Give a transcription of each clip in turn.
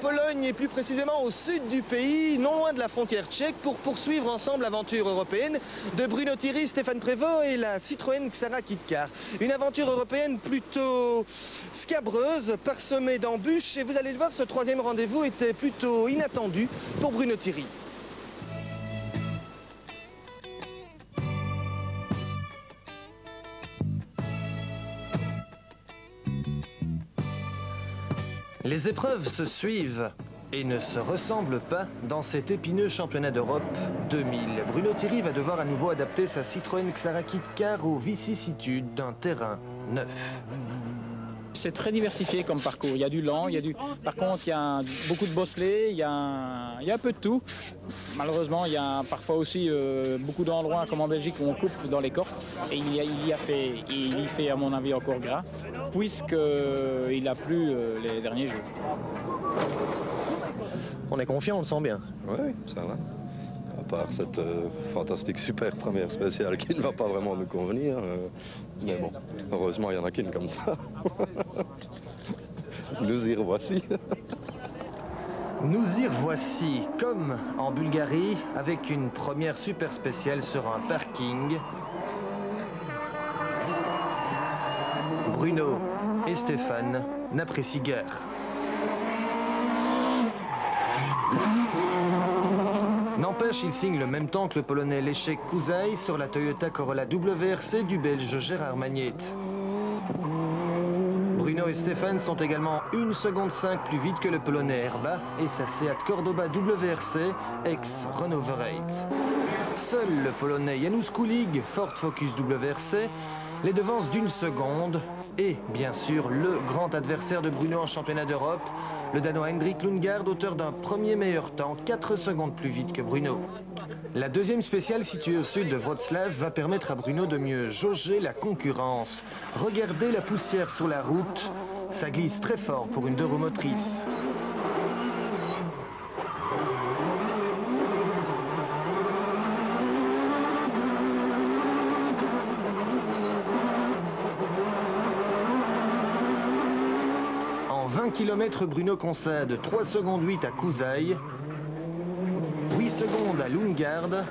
Pologne et plus précisément au sud du pays, non loin de la frontière tchèque, pour poursuivre ensemble l'aventure européenne de Bruno Thierry, Stéphane Prévost et la Citroën Xara Kit-Car. Une aventure européenne plutôt scabreuse, parsemée d'embûches, et vous allez le voir, ce troisième rendez-vous était plutôt inattendu pour Bruno Thierry. Les épreuves se suivent et ne se ressemblent pas dans cet épineux championnat d'Europe 2000. Bruno Thierry va devoir à nouveau adapter sa Citroën Xara Kit-Car aux vicissitudes d'un terrain neuf. C'est très diversifié comme parcours. Il y a du lent, par contre il y a beaucoup de bosselets, il y a un peu de tout. Malheureusement, il y a parfois aussi beaucoup d'endroits comme en Belgique où on coupe dans les cordes. Et il y fait à mon avis encore gras, puisqu'il a plu les derniers jours. On est confiant, on le sent bien. Oui, ça va. À part cette fantastique super première spéciale qui ne va pas vraiment nous convenir. Mais bon, heureusement, il y en a qu'une comme ça. Nous y revoici. Nous y revoici, comme en Bulgarie, avec une première super spéciale sur un parking. Bruno et Stéphane n'apprécient guère. N'empêche, il signe le même temps que le Polonais Leszek Kuzaj sur la Toyota Corolla WRC du Belge Gérard Magnette. Bruno et Stéphane sont également 1,5 seconde plus vite que le Polonais Herba et sa Seat Cordoba WRC, ex-Renault Vereit. Seul le Polonais Janusz Kulig, Ford Focus WRC, les devance d'1 seconde et, bien sûr, le grand adversaire de Bruno en championnat d'Europe, le Danois Hendrik Lundgaard, auteur d'un premier meilleur temps, 4 secondes plus vite que Bruno. La deuxième spéciale, située au sud de Wrocław, va permettre à Bruno de mieux jauger la concurrence. Regardez la poussière sur la route, ça glisse très fort pour une 2 roues motrices. En 20 km, Bruno concède 3 secondes 8 à Kuzaj, 8 secondes à Lundgaard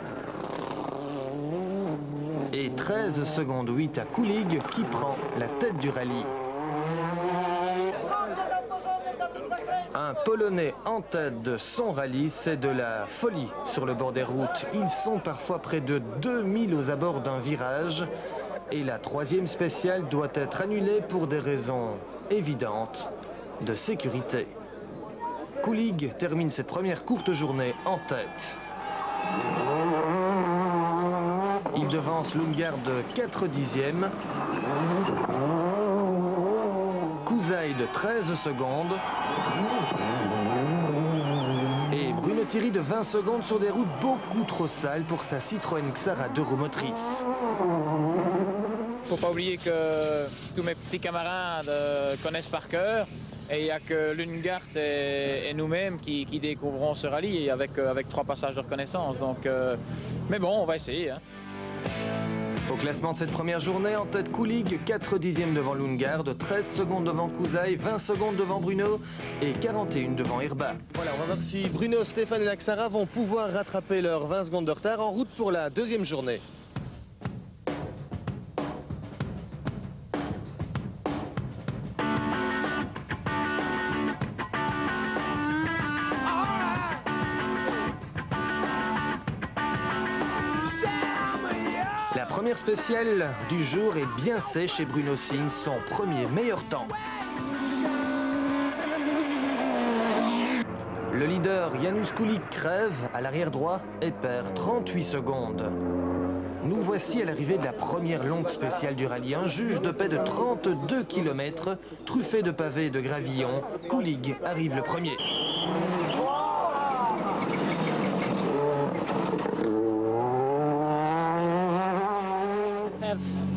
et 13 secondes 8 à Kulig qui prend la tête du rallye. Un Polonais en tête de son rallye, c'est de la folie sur le bord des routes. Ils sont parfois près de 2000 aux abords d'un virage et la troisième spéciale doit être annulée pour des raisons évidentes de sécurité. Kulig termine cette première courte journée en tête. Il devance Lundgaard de 4 dixièmes. Kuzaj de 13 secondes. Et Bruno Thierry de 20 secondes sur des routes beaucoup trop sales pour sa Citroën Xara 2 roues motrices. Faut pas oublier que tous mes petits camarades connaissent par cœur. Et il n'y a que Lundgaard et nous-mêmes qui découvrons ce rallye avec 3 passages de reconnaissance. Donc, mais bon, on va essayer. Hein. Au classement de cette première journée, en tête Kulig, 4 dixièmes devant Lundgaard, 13 secondes devant Kuzaj, 20 secondes devant Bruno et 41 devant Herba. Voilà, on va voir si Bruno, Stéphane et la Xara vont pouvoir rattraper leurs 20 secondes de retard en route pour la deuxième journée. La première spéciale du jour est bien sèche et Bruno signe son premier meilleur temps. Le leader Janusz Kulig crève à l'arrière droit et perd 38 secondes. Nous voici à l'arrivée de la première longue spéciale du rallye. Un juge de paix de 32 km, truffé de pavés et de gravillons. Kulig arrive le premier.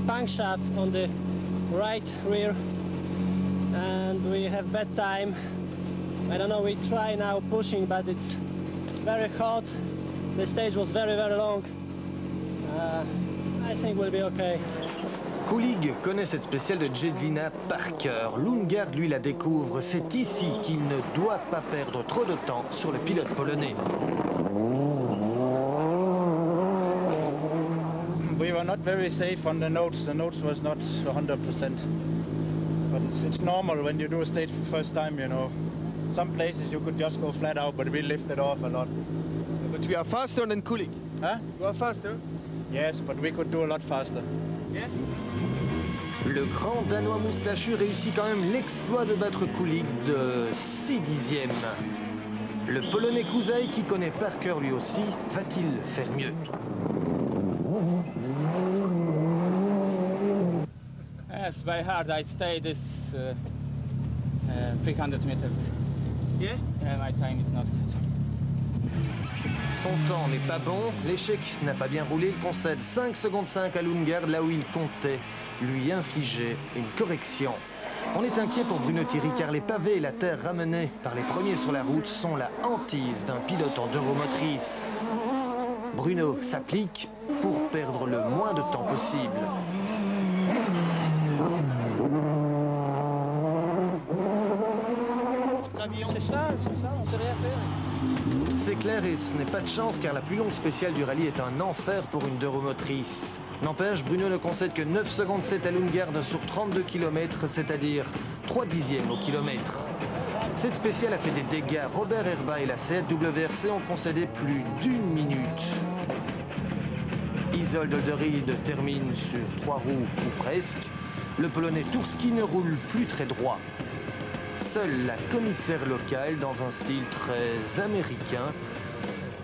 Punk shaft on the right rear and we have bad time. I don't know, we try now pushing, but it's very hot. The stage was very long. I think we'll be okay. Kulig connaît cette spéciale de Jedlina par cœur. Lundgaard, lui, la découvre. C'est ici qu'il ne doit pas perdre trop de temps sur le pilote polonais. We were not very safe on the notes. The notes was not 100%. But it's normal when you do a stage for the first time, you know. Some places you could just go flat out, but we lifted off a lot. But we are faster than Kulig. Huh? You are faster? Yes, but we could do a lot faster. Yeah. Le grand Danois moustachu réussit quand même l'exploit de battre Kulig de 6 dixièmes. Le Polonais Kuzaj, qui connaît par cœur lui aussi, va-t-il faire mieux? Yes, very hard. I stay this 300 meters. Yeah? Yeah, my time is not good. Son temps n'est pas bon, l'échec n'a pas bien roulé, il concède 5 secondes 5 à Lundgaard, là où il comptait lui infliger une correction. On est inquiet pour Bruno Thierry car les pavés et la terre ramenés par les premiers sur la route sont la hantise d'un pilote en euromotrice. Bruno s'applique pour perdre le moins de temps possible. C'est ça, on sait rien faire. C'est clair et ce n'est pas de chance car la plus longue spéciale du rallye est un enfer pour une euromotrice. N'empêche, Bruno ne concède que 9 secondes 7 à Lundgaard sur 32 km, c'est-à-dire 3 dixièmes au kilomètre. Cette spéciale a fait des dégâts. Robert Herba et la Seat WRC ont concédé plus d'1 minute. Isolde Olderide termine sur 3 roues ou presque. Le Polonais Turski ne roule plus très droit. Seule la commissaire locale, dans un style très américain,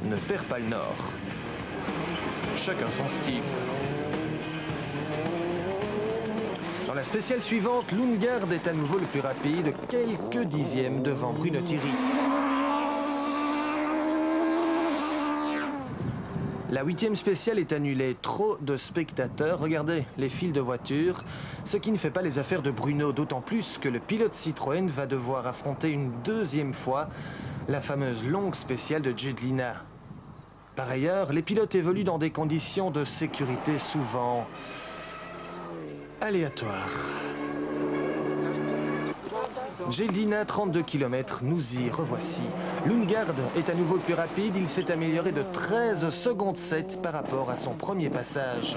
ne perd pas le nord. Chacun son style. Dans la spéciale suivante, Lundgaard est à nouveau le plus rapide, quelques dixièmes devant Bruno Thierry. La 8e spéciale est annulée. Trop de spectateurs. Regardez les files de voitures. Ce qui ne fait pas les affaires de Bruno. D'autant plus que le pilote Citroën va devoir affronter une deuxième fois la fameuse longue spéciale de Jedlina. Par ailleurs, les pilotes évoluent dans des conditions de sécurité souvent aléatoires. Jedlina, 32 km, nous y revoici. Lundgaard est à nouveau le plus rapide, il s'est amélioré de 13 secondes 7 par rapport à son premier passage.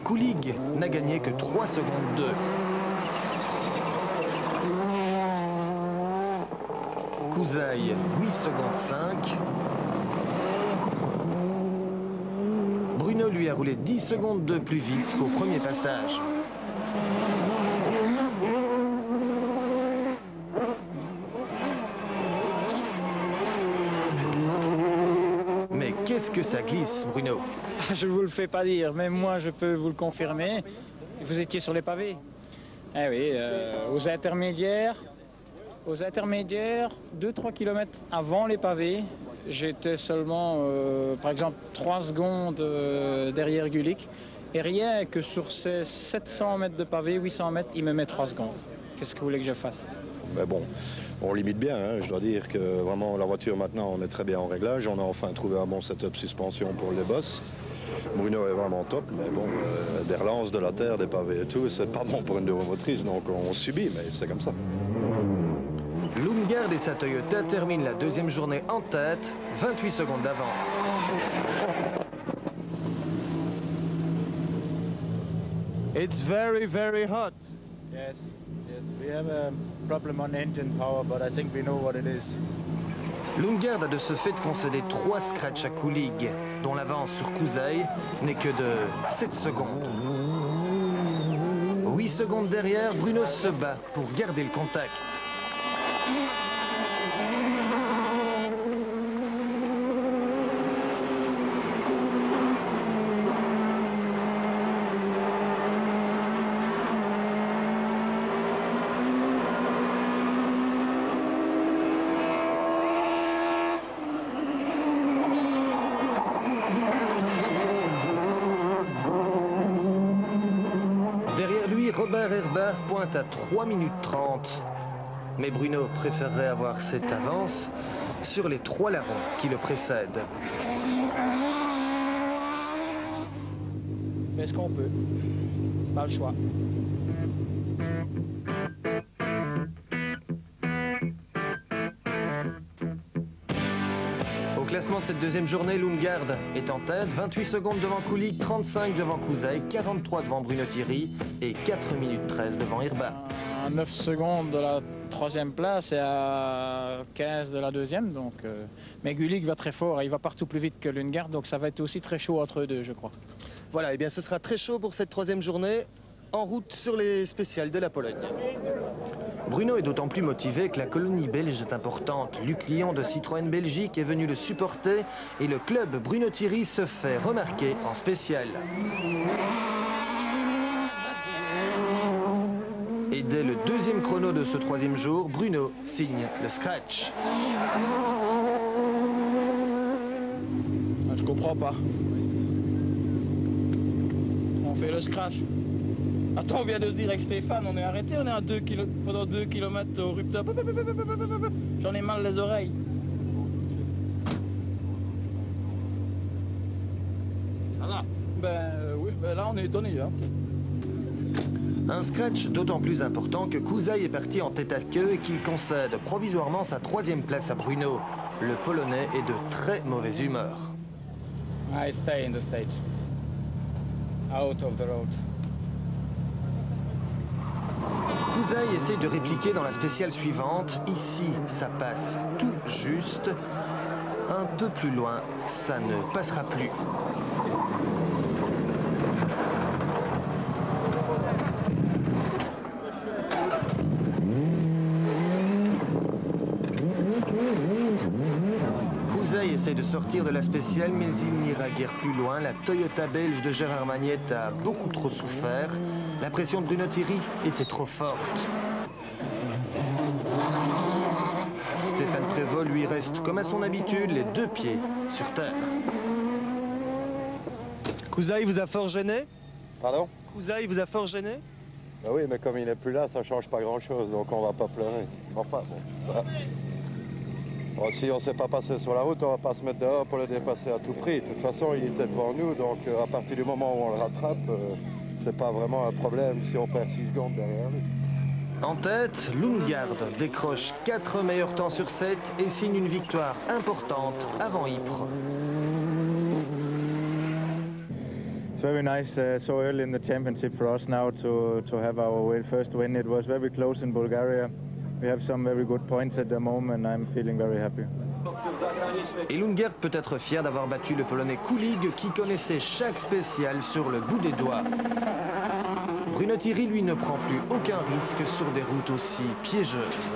Kulig n'a gagné que 3 secondes 2. Kuzaj, 8 secondes 5. Bruno lui a roulé 10 secondes 2 plus vite qu'au premier passage. Qu'est-ce que ça glisse, Bruno? Je ne vous le fais pas dire, mais moi je peux vous le confirmer. Vous étiez sur les pavés. Eh oui, aux intermédiaires, 2-3 km avant les pavés, j'étais seulement, par exemple, 3 secondes derrière Gulick. Et rien que sur ces 700 mètres de pavés, 800 mètres, il me met 3 secondes. Qu'est-ce que vous voulez que je fasse? Mais bon, on limite bien, hein. Je dois dire que vraiment la voiture maintenant on est très bien en réglage, on a enfin trouvé un bon setup suspension pour les bosses. Bruno est vraiment top, mais bon, des relances de la terre, des pavés et tout, c'est pas bon pour une euromotrice, donc on subit, mais c'est comme ça. Lundgaard et sa Toyota terminent la deuxième journée en tête, 28 secondes d'avance. It's very, very hot. Yes, we have a problem on engine power, but I think we know what it is. Lundgaard a de ce fait concédé 3 scratchs à Kulig, dont l'avance sur Kuzaj n'est que de 7 secondes. 8 secondes derrière, Bruno se bat pour garder le contact. Robert Herba pointe à 3 minutes 30. Mais Bruno préférerait avoir cette avance sur les 3 larrons qui le précèdent. Est-ce qu'on peut? Pas le choix. Au classement de cette deuxième journée, Lundgaard est en tête, 28 secondes devant Kulig, 35 devant Kusaï, 43 devant Bruno Thierry et 4 minutes 13 devant Irba. À 9 secondes de la troisième place et à 15 de la deuxième. Donc, mais Kulig va très fort, il va partout plus vite que Lundgaard, donc ça va être aussi très chaud entre eux deux, je crois. Voilà, et bien ce sera très chaud pour cette troisième journée, en route sur les spéciales de la Pologne. Bruno est d'autant plus motivé que la colonie belge est importante. Luc Lyon de Citroën Belgique est venu le supporter et le club Bruno Thierry se fait remarquer en spécial. Et dès le deuxième chrono de ce troisième jour, Bruno signe le scratch. Je comprends pas. On fait le scratch. Attends, on vient de se dire avec Stéphane, on est arrêté, on est à pendant 2 km au rupteur. J'en ai mal les oreilles. Ça va? Oui, là on est étonné. Hein. Un scratch d'autant plus important que Kusaï est parti en tête à queue et qu'il concède provisoirement sa troisième place à Bruno. Le Polonais est de très mauvaise humeur. I stay in the stage. Out of the road. Kusaï essaye de répliquer dans la spéciale suivante. Ici, ça passe tout juste. Un peu plus loin, ça ne passera plus. Kusaï essaye de sortir de la spéciale, mais il n'ira guère plus loin. La Toyota belge de Gérard Magnette a beaucoup trop souffert. La pression de Bruno Thierry était trop forte. Stéphane Prévost, lui, reste comme à son habitude, les deux pieds sur terre. Kusaï vous a fort gêné? Pardon? Kusaï vous a fort gêné? Ben oui, mais comme il n'est plus là, ça change pas grand-chose, donc on va pas pleurer. Enfin, bon, voilà. Bon, si on ne s'est pas passé sur la route, on va pas se mettre dehors pour le dépasser à tout prix. De toute façon, il était devant nous, donc à partir du moment où on le rattrape, c'est pas vraiment un problème si on perd 6 secondes derrière lui. En tête, Lundgaard décroche 4 meilleurs temps sur 7 et signe une victoire importante avant Ypres. It's very nice so early in the championship for us now to have our first win. It was very close in Bulgaria. We have some very good points at the moment. I'm feeling very happy. Et Lundgaard peut être fier d'avoir battu le Polonais Kulig qui connaissait chaque spéciale sur le bout des doigts. Bruno Thierry, lui, ne prend plus aucun risque sur des routes aussi piégeuses.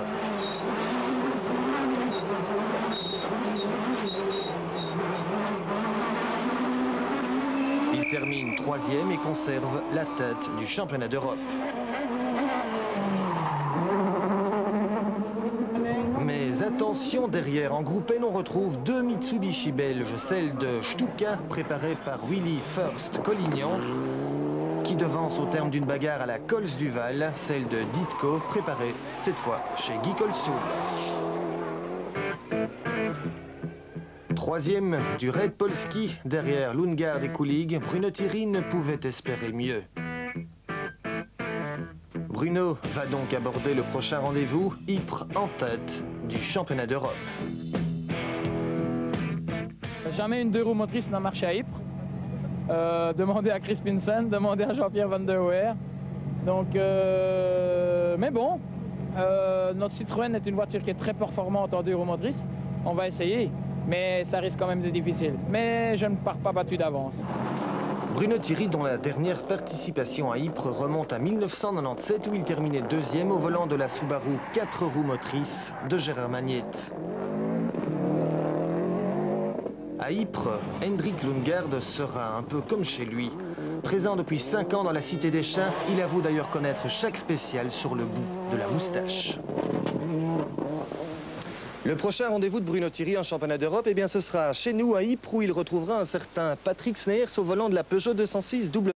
Il termine 3e et conserve la tête du championnat d'Europe. Mais attention, derrière, en groupe N, on retrouve deux Mitsubishi belges, celle de Stuka, préparée par Willy First Collignon, qui devance au terme d'une bagarre à la Cols du Val, celle de Ditko, préparée cette fois chez Guy Colsoul. Troisième du Red Polski, derrière Lundgaard et Kulig, Bruno Thierry ne pouvait espérer mieux. Bruno va donc aborder le prochain rendez-vous, Ypres en tête du championnat d'Europe. Jamais une 2 roues motrices n'a marché à Ypres. Demandez à Chris Pinson, demandez à Jean-Pierre Van der Weer. Donc, mais bon, notre Citroën est une voiture qui est très performante en 2 roues motrices. On va essayer, mais ça risque quand même d'être difficile. Mais je ne pars pas battu d'avance. Bruno Thierry, dont la dernière participation à Ypres remonte à 1997, où il terminait 2e au volant de la Subaru 4 roues motrices de Gérard Magnette. À Ypres, Hendrik Lundgaard sera un peu comme chez lui. Présent depuis 5 ans dans la Cité des Chats, il avoue d'ailleurs connaître chaque spéciale sur le bout de la moustache. Le prochain rendez-vous de Bruno Thierry en championnat d'Europe, eh bien ce sera chez nous à Ypres où il retrouvera un certain Patrick Sneyers au volant de la Peugeot 206 W.